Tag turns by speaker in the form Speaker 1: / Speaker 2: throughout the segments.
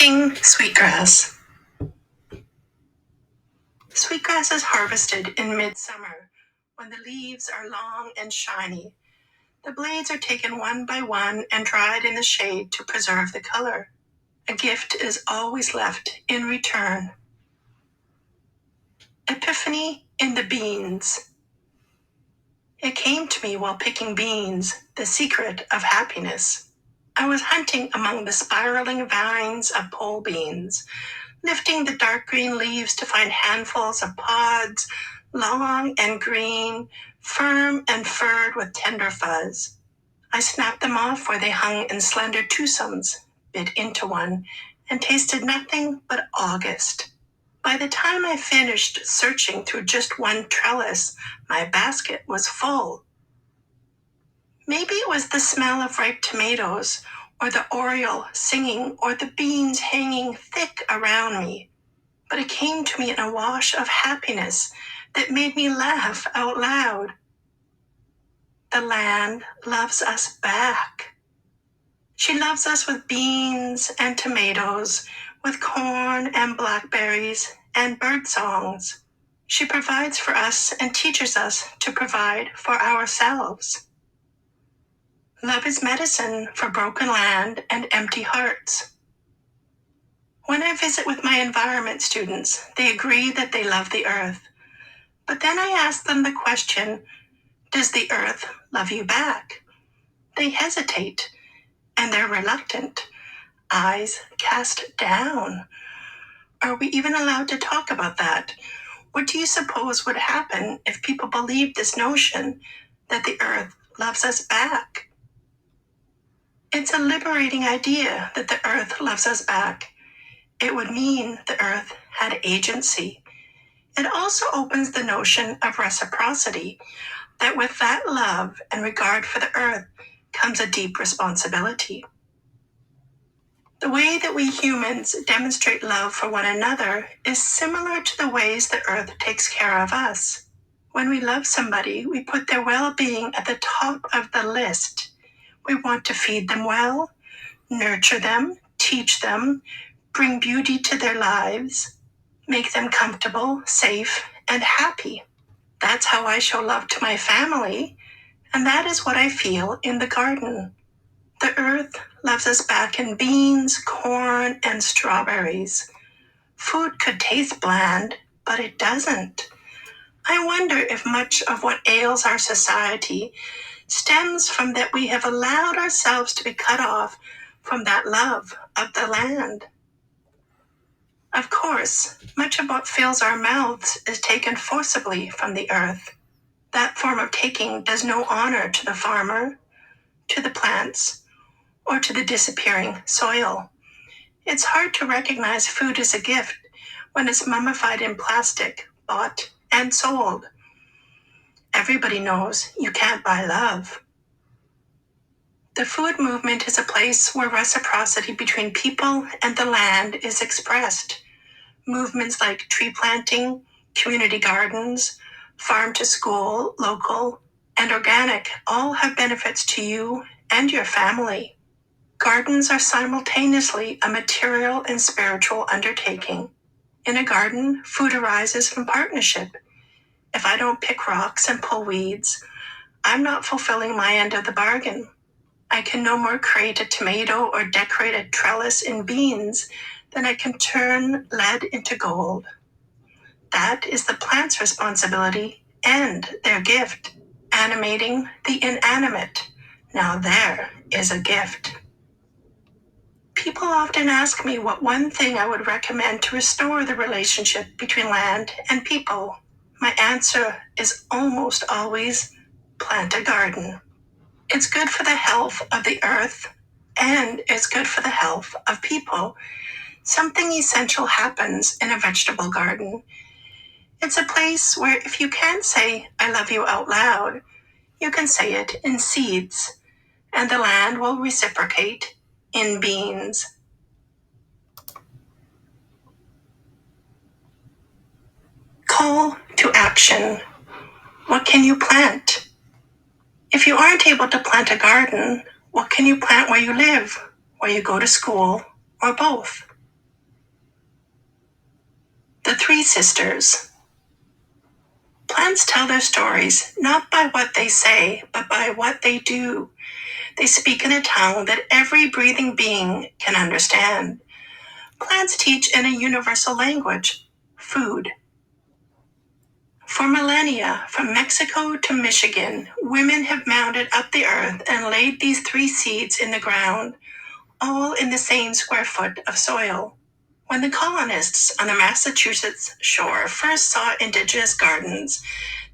Speaker 1: Planting sweetgrass. Sweetgrass is harvested in midsummer when the leaves are long and shiny. The blades are taken one by one and dried in the shade to preserve the color. A gift is always left in return. Epiphany in the beans. It came to me while picking beans, the secret of happiness. I was hunting among the spiraling vines of pole beans, lifting the dark green leaves to find handfuls of pods, long and green, firm and furred with tender fuzz. I snapped them off where they hung in slender twosomes, bit into one, and tasted nothing but August. By the time I finished searching through just one trellis, my basket was full. Maybe it was the smell of ripe tomatoes, or the oriole singing, or the beans hanging thick around me. But it came to me in a wash of happiness that made me laugh out loud. The land loves us back. She loves us with beans and tomatoes, with corn and blackberries and bird songs. She provides for us and teaches us to provide for ourselves. Love is medicine for broken land and empty hearts. When I visit with my environment students, they agree that they love the earth. But then I ask them the question, does the earth love you back? They hesitate, and they're reluctant, eyes cast down. Are we even allowed to talk about that? What do you suppose would happen if people believed this notion that the earth loves us back? It's a liberating idea that the earth loves us back. It would mean the earth had agency. It also opens the notion of reciprocity, that with that love and regard for the earth comes a deep responsibility. The way that we humans demonstrate love for one another is similar to the ways the earth takes care of us. When we love somebody, we put their well-being at the top of the list. We want to feed them well, nurture them, teach them, bring beauty to their lives, make them comfortable, safe, and happy. That's how I show love to my family, and that is what I feel in the garden. The earth loves us back in beans, corn, and strawberries. Food could taste bland, but it doesn't. I wonder if much of what ails our society stems from that we have allowed ourselves to be cut off from that love of the land. Of course, much of what fills our mouths is taken forcibly from the earth. That form of taking does no honor to the farmer, to the plants, or to the disappearing soil. It's hard to recognize food as a gift when it's mummified in plastic, bought and sold. Everybody knows you can't buy love. The food movement is a place where reciprocity between people and the land is expressed. Movements like tree planting, community gardens, farm to school, local, and organic all have benefits to you and your family. Gardens are simultaneously a material and spiritual undertaking. In a garden, food arises from partnership. If I don't pick rocks and pull weeds, I'm not fulfilling my end of the bargain. I can no more create a tomato or decorate a trellis in beans than I can turn lead into gold. That is the plant's responsibility and their gift, animating the inanimate. Now there is a gift. People often ask me what one thing I would recommend to restore the relationship between land and people. My answer is almost always plant a garden. It's good for the health of the earth, and it's good for the health of people. Something essential happens in a vegetable garden. It's a place where if you can't say, I love you out loud, you can say it in seeds, and the land will reciprocate in beans. Call to action. What can you plant? If you aren't able to plant a garden, what can you plant where you live, where you go to school, or both? The Three Sisters. Plants tell their stories not by what they say, but by what they do. They speak in a tongue that every breathing being can understand. Plants teach in a universal language, food. For millennia, from Mexico to Michigan, women have mounded up the earth and laid these three seeds in the ground, all in the same square foot of soil. When the colonists on the Massachusetts shore first saw indigenous gardens,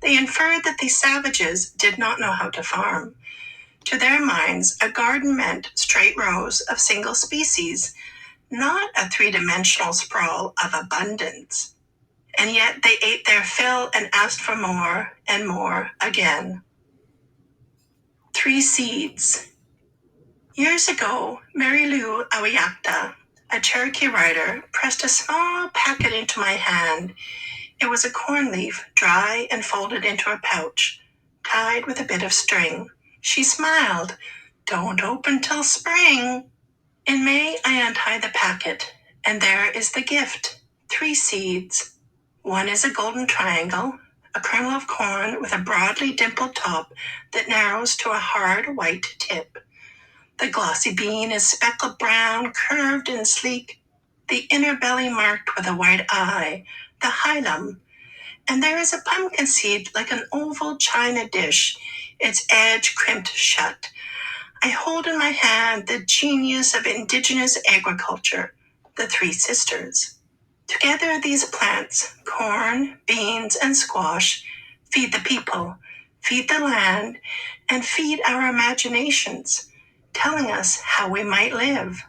Speaker 1: they inferred that these savages did not know how to farm. To their minds, a garden meant straight rows of single species, not a three-dimensional sprawl of abundance. And yet they ate their fill and asked for more and more again. Three seeds. Years ago, Mary Lou Awiakta, a Cherokee writer, pressed a small packet into my hand. It was a corn leaf, dry and folded into a pouch, tied with a bit of string. She smiled. "Don't open till spring." In May, I untie the packet, and there is the gift. Three seeds. One is a golden triangle, a kernel of corn with a broadly dimpled top that narrows to a hard white tip. The glossy bean is speckled brown, curved and sleek, the inner belly marked with a white eye, the hilum. And there is a pumpkin seed like an oval china dish, its edge crimped shut. I hold in my hand the genius of indigenous agriculture, the Three Sisters. Together, these plants, corn, beans, and squash, feed the people, feed the land, and feed our imaginations, telling us how we might live.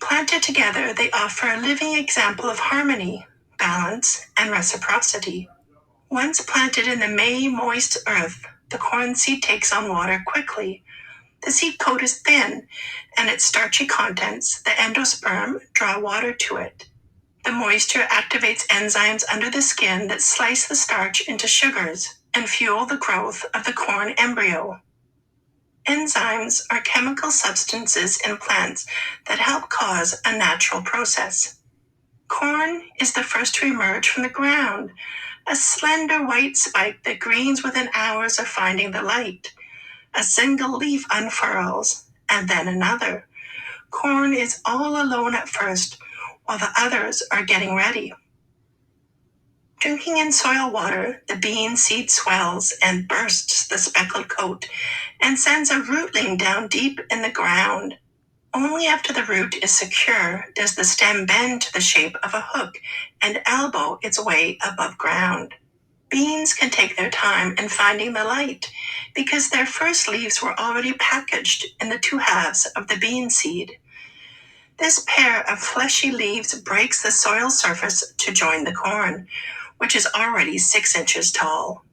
Speaker 1: Planted together, they offer a living example of harmony, balance, and reciprocity. Once planted in the May moist earth, the corn seed takes on water quickly. The seed coat is thin, and its starchy contents, the endosperm, draw water to it. The moisture activates enzymes under the skin that slice the starch into sugars and fuel the growth of the corn embryo. Enzymes are chemical substances in plants that help cause a natural process. Corn is the first to emerge from the ground, a slender white spike that greens within hours of finding the light. A single leaf unfurls, and then another. Corn is all alone at first, while the others are getting ready. Drinking in soil water, the bean seed swells and bursts the speckled coat and sends a rootling down deep in the ground. Only after the root is secure does the stem bend to the shape of a hook and elbow its way above ground. Beans can take their time in finding the light because their first leaves were already packaged in the two halves of the bean seed. This pair of fleshy leaves breaks the soil surface to join the corn, which is already 6 inches tall.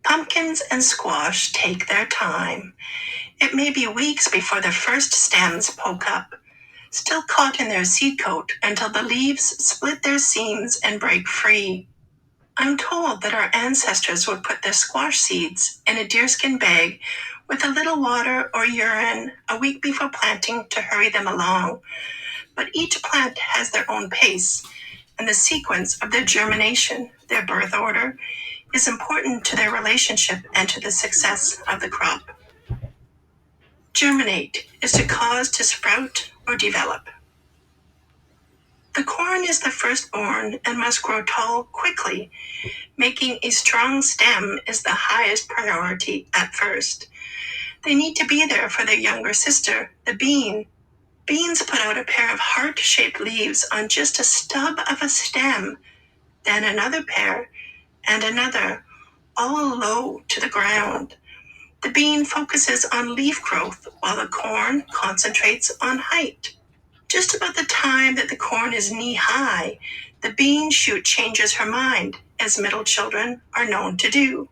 Speaker 1: Pumpkins and squash take their time. It may be weeks before the first stems poke up, still caught in their seed coat until the leaves split their seams and break free. I'm told that our ancestors would put their squash seeds in a deerskin bag with a little water or urine a week before planting to hurry them along. But each plant has their own pace, and the sequence of their germination, their birth order, is important to their relationship and to the success of the crop. Germinate is to cause to sprout or develop. The corn is the firstborn and must grow tall quickly. Making a strong stem is the highest priority at first. They need to be there for their younger sister, the bean. Beans put out a pair of heart-shaped leaves on just a stub of a stem, then another pair, and another, all low to the ground. The bean focuses on leaf growth while the corn concentrates on height. Just about the time that the corn is knee-high, the bean shoot changes her mind, as middle children are known to do.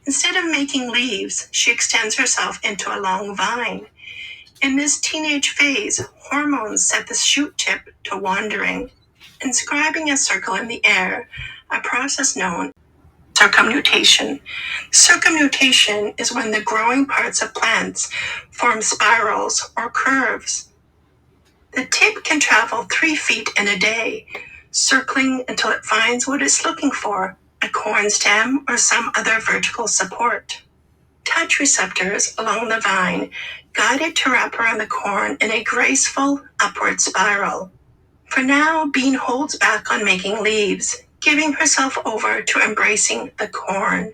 Speaker 1: Instead of making leaves, she extends herself into a long vine. In this teenage phase, hormones set the shoot tip to wandering, inscribing a circle in the air, a process known as circumnutation. Circumnutation is when the growing parts of plants form spirals or curves. The tip can travel 3 feet in a day, circling until it finds what it's looking for, a corn stem or some other vertical support. Touch receptors along the vine guide it to wrap around the corn in a graceful upward spiral. For now, Bean holds back on making leaves, giving herself over to embracing the corn,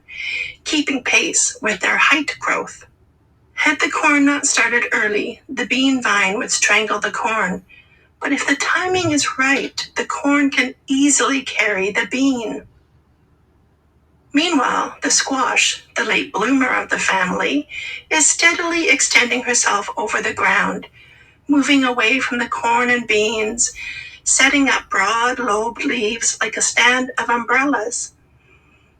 Speaker 1: keeping pace with their height growth. Had the corn not started early, the bean vine would strangle the corn. But if the timing is right, the corn can easily carry the bean. Meanwhile, the squash, the late bloomer of the family, is steadily extending herself over the ground, moving away from the corn and beans, setting up broad lobed leaves like a stand of umbrellas.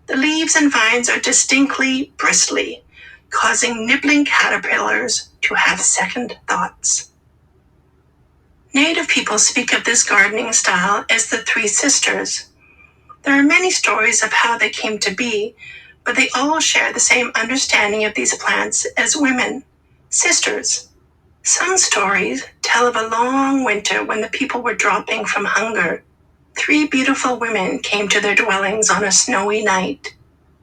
Speaker 1: The leaves and vines are distinctly bristly, causing nibbling caterpillars to have second thoughts. Native people speak of this gardening style as the Three Sisters. There are many stories of how they came to be, but they all share the same understanding of these plants as women, sisters. Some stories tell of a long winter when the people were dropping from hunger. 3 beautiful women came to their dwellings on a snowy night.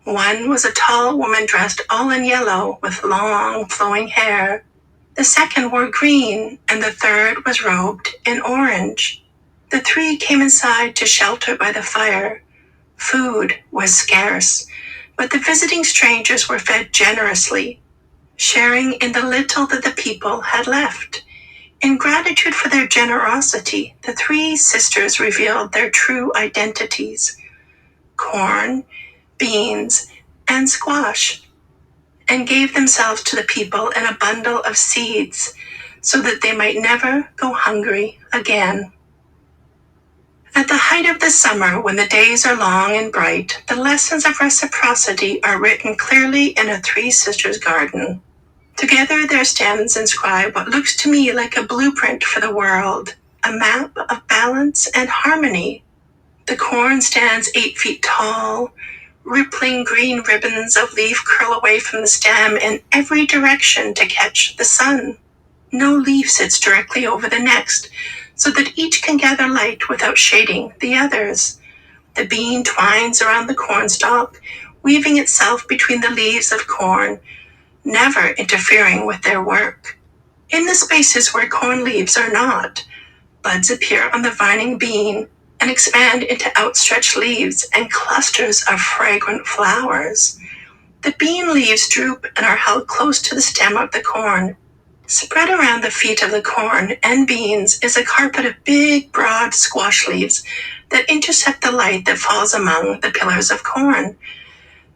Speaker 1: One was a tall woman dressed all in yellow with long flowing hair. The second wore green, and the third was robed in orange. The 3 came inside to shelter by the fire. Food was scarce, but the visiting strangers were fed generously, sharing in the little that the people had left. In gratitude for their generosity, the 3 sisters revealed their true identities: corn, beans, and squash, and gave themselves to the people in a bundle of seeds so that they might never go hungry again. At the height of the summer, when the days are long and bright, the lessons of reciprocity are written clearly in a 3 sisters' garden. Together their stems inscribe what looks to me like a blueprint for the world, a map of balance and harmony. The corn stands 8 feet tall. Rippling green ribbons of leaf curl away from the stem in every direction to catch the sun. No leaf sits directly over the next, so that each can gather light without shading the others. The bean twines around the cornstalk, weaving itself between the leaves of corn, never interfering with their work. In the spaces where corn leaves are not, buds appear on the vining bean and expand into outstretched leaves and clusters of fragrant flowers. The bean leaves droop and are held close to the stem of the corn. Spread around the feet of the corn and beans is a carpet of big, broad squash leaves that intercept the light that falls among the pillars of corn.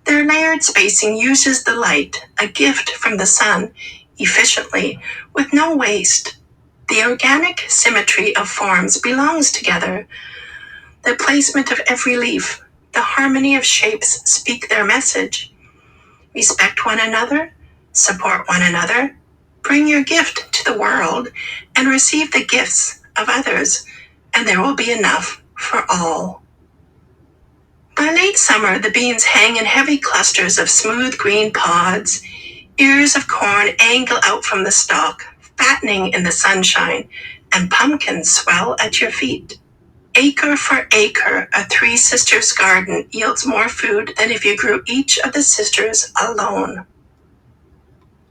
Speaker 1: Their layered spacing uses the light, a gift from the sun, efficiently, with no waste. The organic symmetry of forms belongs together. The placement of every leaf, the harmony of shapes speak their message. Respect one another, support one another, bring your gift to the world, and receive the gifts of others, and there will be enough for all. By late summer, the beans hang in heavy clusters of smooth green pods. Ears of corn angle out from the stalk, fattening in the sunshine, and pumpkins swell at your feet. Acre for acre, a 3 sisters garden yields more food than if you grew each of the sisters alone.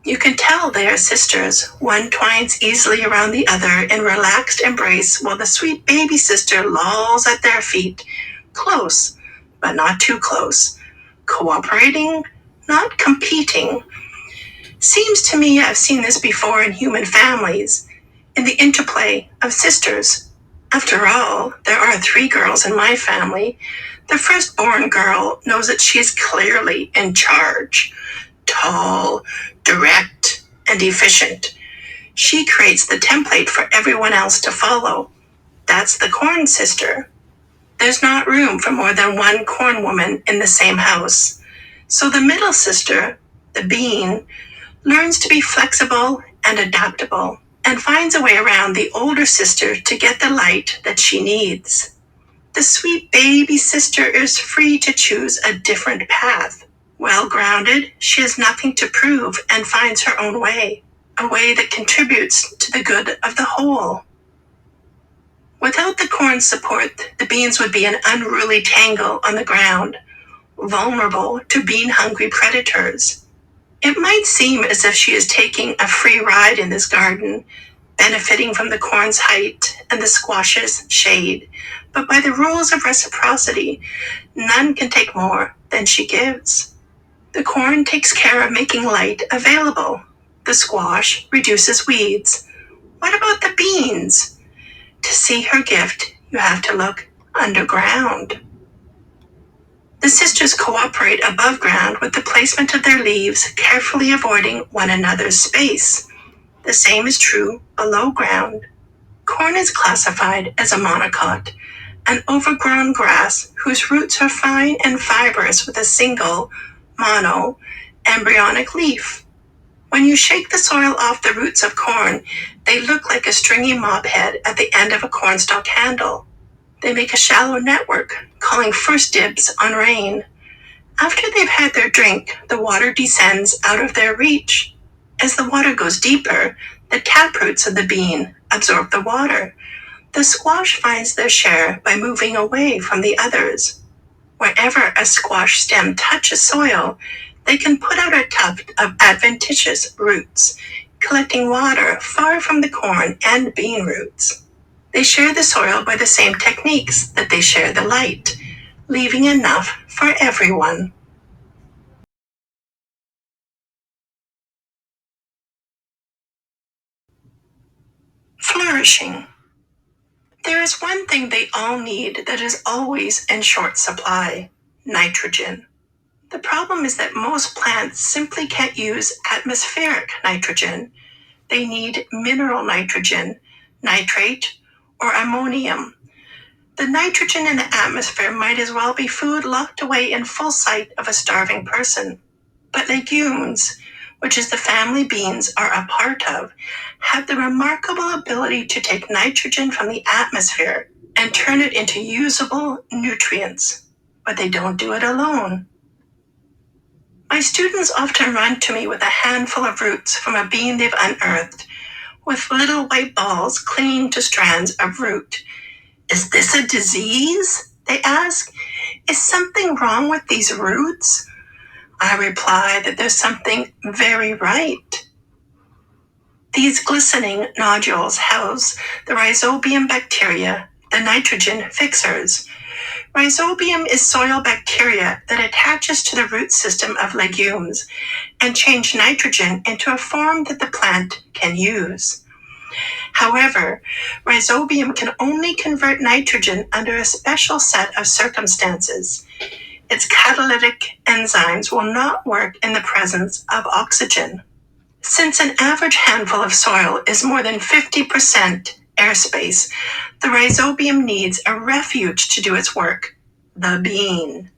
Speaker 1: You can tell they are sisters. One twines easily around the other in relaxed embrace, while the sweet baby sister lolls at their feet, close, but not too close, cooperating, not competing. Seems to me I've seen this before in human families, in the interplay of sisters. After all, there are 3 girls in my family. The firstborn girl knows that she is clearly in charge. Tall, direct, and efficient. She creates the template for everyone else to follow. That's the corn sister. There's not room for more than 1 corn woman in the same house. So the middle sister, the bean, learns to be flexible and adaptable, and finds a way around the older sister to get the light that she needs. The sweet baby sister is free to choose a different path. Well grounded, she has nothing to prove and finds her own way, a way that contributes to the good of the whole. Without the corn's support, the beans would be an unruly tangle on the ground, vulnerable to bean-hungry predators. It might seem as if she is taking a free ride in this garden, benefiting from the corn's height and the squash's shade, but by the rules of reciprocity, none can take more than she gives. The corn takes care of making light available. The squash reduces weeds. What about the beans? To see her gift, you have to look underground. The sisters cooperate above ground with the placement of their leaves, carefully avoiding one another's space. The same is true below ground. Corn is classified as a monocot, an overgrown grass whose roots are fine and fibrous with a single, embryonic leaf. When you shake the soil off the roots of corn, they look like a stringy mop head at the end of a cornstalk handle. They make a shallow network, calling first dibs on rain. After they've had their drink, the water descends out of their reach. As the water goes deeper, the taproots of the bean absorb the water. The squash finds their share by moving away from the others. Wherever a squash stem touches soil, they can put out a tuft of adventitious roots, collecting water far from the corn and bean roots. They share the soil by the same techniques that they share the light, leaving enough for everyone. Flourishing. There is one thing they all need that is always in short supply: nitrogen. The problem is that most plants simply can't use atmospheric nitrogen. They need mineral nitrogen, nitrate, or ammonium. The nitrogen in the atmosphere might as well be food locked away in full sight of a starving person. But legumes, which is the family beans are a part of, have the remarkable ability to take nitrogen from the atmosphere and turn it into usable nutrients. But they don't do it alone. My students often run to me with a handful of roots from a bean they've unearthed, with little white balls clinging to strands of root. Is this a disease? They ask. Is something wrong with these roots? I reply that there's something very right. These glistening nodules house the rhizobium bacteria, the nitrogen fixers. Rhizobium is soil bacteria that attaches to the root system of legumes and change nitrogen into a form that the plant can use. However, rhizobium can only convert nitrogen under a special set of circumstances. Its catalytic enzymes will not work in the presence of oxygen. Since an average handful of soil is more than 50% airspace, the rhizobium needs a refuge to do its work: the bean.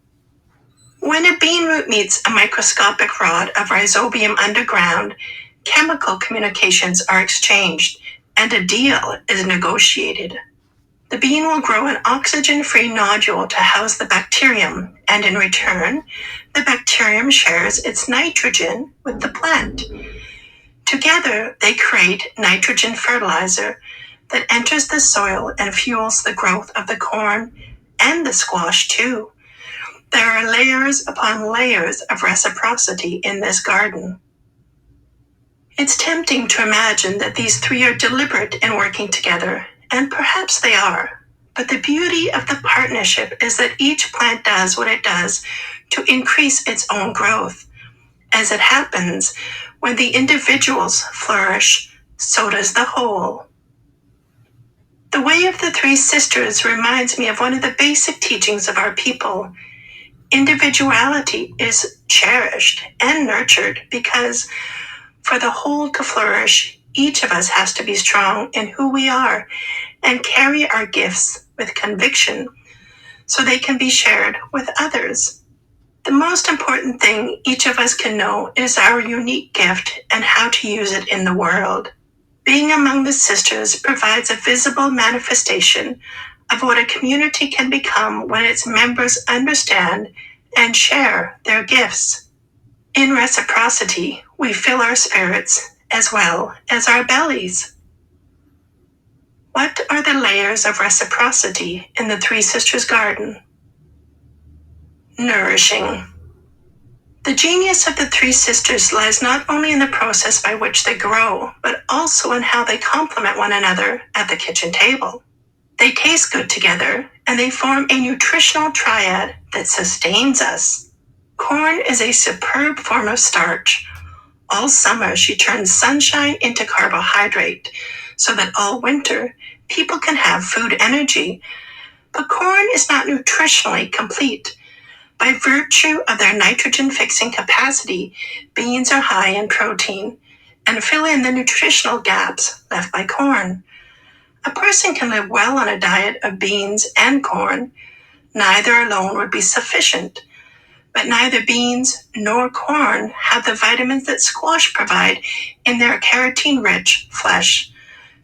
Speaker 1: When a bean root meets a microscopic rod of rhizobium underground, chemical communications are exchanged and a deal is negotiated. The bean will grow an oxygen-free nodule to house the bacterium, and in return, the bacterium shares its nitrogen with the plant. Together, they create nitrogen fertilizer that enters the soil and fuels the growth of the corn and the squash too. There are layers upon layers of reciprocity in this garden. It's tempting to imagine that these three are deliberate in working together, and perhaps they are. But the beauty of the partnership is that each plant does what it does to increase its own growth. As it happens, when the individuals flourish, so does the whole. The way of the three sisters reminds me of one of the basic teachings of our people. Individuality is cherished and nurtured because for the whole to flourish, each of us has to be strong in who we are and carry our gifts with conviction so they can be shared with others. The most important thing each of us can know is our unique gift and how to use it in the world. Being among the sisters provides a visible manifestation of what a community can become when its members understand and share their gifts. In reciprocity, we fill our spirits as well as our bellies. What are the layers of reciprocity in the Three Sisters garden? Nourishing. The genius of the Three Sisters lies not only in the process by which they grow, but also in how they complement one another at the kitchen table. They taste good together, and they form a nutritional triad that sustains us. Corn is a superb form of starch. All summer, she turns sunshine into carbohydrate, so that all winter, people can have food energy. But corn is not nutritionally complete. By virtue of their nitrogen-fixing capacity, beans are high in protein and fill in the nutritional gaps left by corn. A person can live well on a diet of beans and corn. Neither alone would be sufficient, but neither beans nor corn have the vitamins that squash provide in their carotene-rich flesh.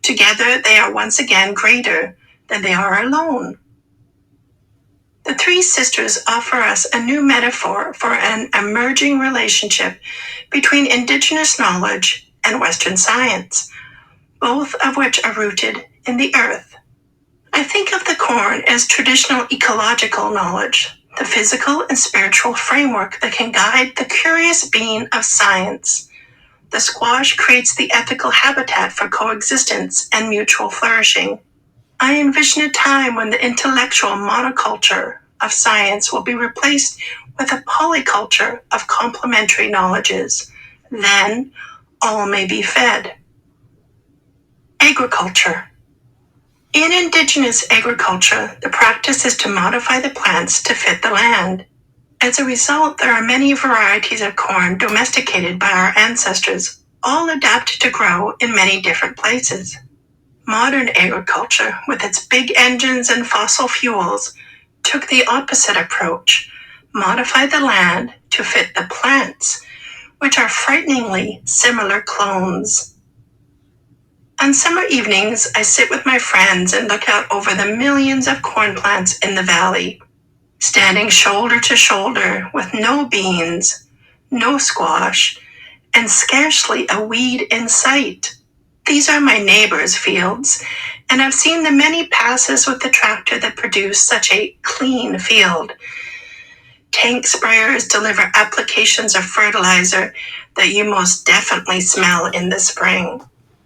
Speaker 1: Together, they are once again greater than they are alone. The Three Sisters offer us a new metaphor for an emerging relationship between indigenous knowledge and Western science, both of which are rooted in the earth. I think of the corn as traditional ecological knowledge, the physical and spiritual framework that can guide the curious being of science. The squash creates the ethical habitat for coexistence and mutual flourishing. I envision a time when the intellectual monoculture of science will be replaced with a polyculture of complementary knowledges. Then all may be fed. Agriculture. In indigenous agriculture, the practice is to modify the plants to fit the land. As a result, there are many varieties of corn domesticated by our ancestors, all adapted to grow in many different places. Modern agriculture, with its big engines and fossil fuels, took the opposite approach, modified the land to fit the plants, which are frighteningly similar clones. On summer evenings, I sit with my friends and look out over the millions of corn plants in the valley, standing shoulder to shoulder with no beans, no squash, and scarcely a weed in sight. These are my neighbors' fields, and I've seen the many passes with the tractor that produce such a clean field. Tank sprayers deliver applications of fertilizer that you most definitely smell in the spring.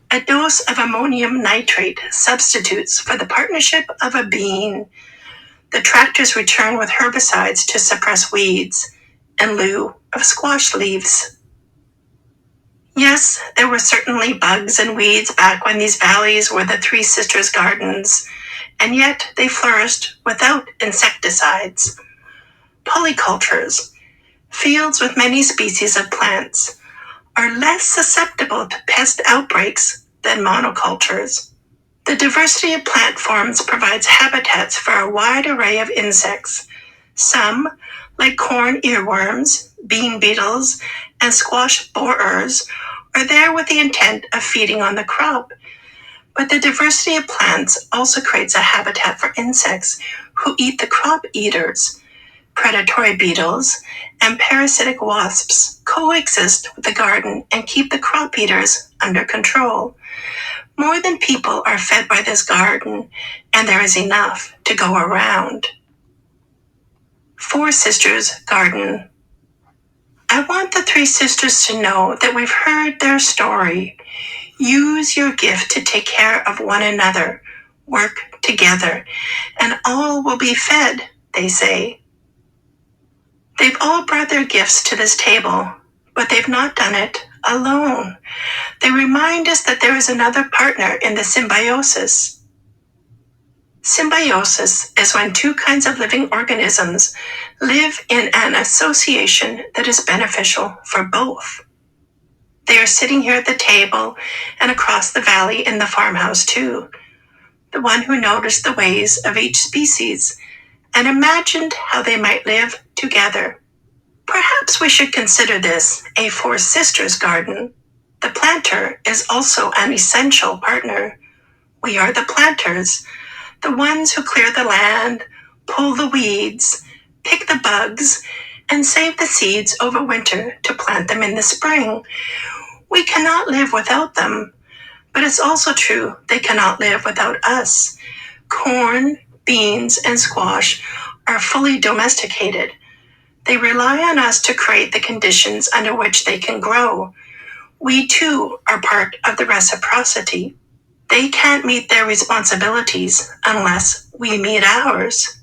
Speaker 1: A dose of ammonium nitrate substitutes for the partnership of a bean. The tractors return with herbicides to suppress weeds in lieu of squash leaves. Yes, there were certainly bugs and weeds back when these valleys were the Three Sisters gardens, and yet they flourished without insecticides. Polycultures, fields with many species of plants, are less susceptible to pest outbreaks than monocultures. The diversity of plant forms provides habitats for a wide array of insects. Some, like corn earworms, bean beetles, and squash borers, are there with the intent of feeding on the crop. But the diversity of plants also creates a habitat for insects who eat the crop eaters. Predatory beetles and parasitic wasps coexist with the garden and keep the crop eaters under control. More than people are fed by this garden, and there is enough to go around. Four Sisters Garden. I want the Three Sisters to know that we've heard their story. Use your gift to take care of one another. Work together, and all will be fed, they say. They've all brought their gifts to this table, but they've not done it alone. They remind us that there is another partner in the symbiosis. Symbiosis is when two kinds of living organisms live in an association that is beneficial for both. They are sitting here at the table and across the valley in the farmhouse too. The one who noticed the ways of each species and imagined how they might live together. Perhaps we should consider this a Four Sisters garden. The planter is also an essential partner. We are the planters, the ones who clear the land, pull the weeds, pick the bugs, and save the seeds over winter to plant them in the spring. We cannot live without them. But it's also true they cannot live without us. Corn, beans, and squash are fully domesticated. They rely on us to create the conditions under which they can grow. We too are part of the reciprocity. They can't meet their responsibilities unless we meet ours.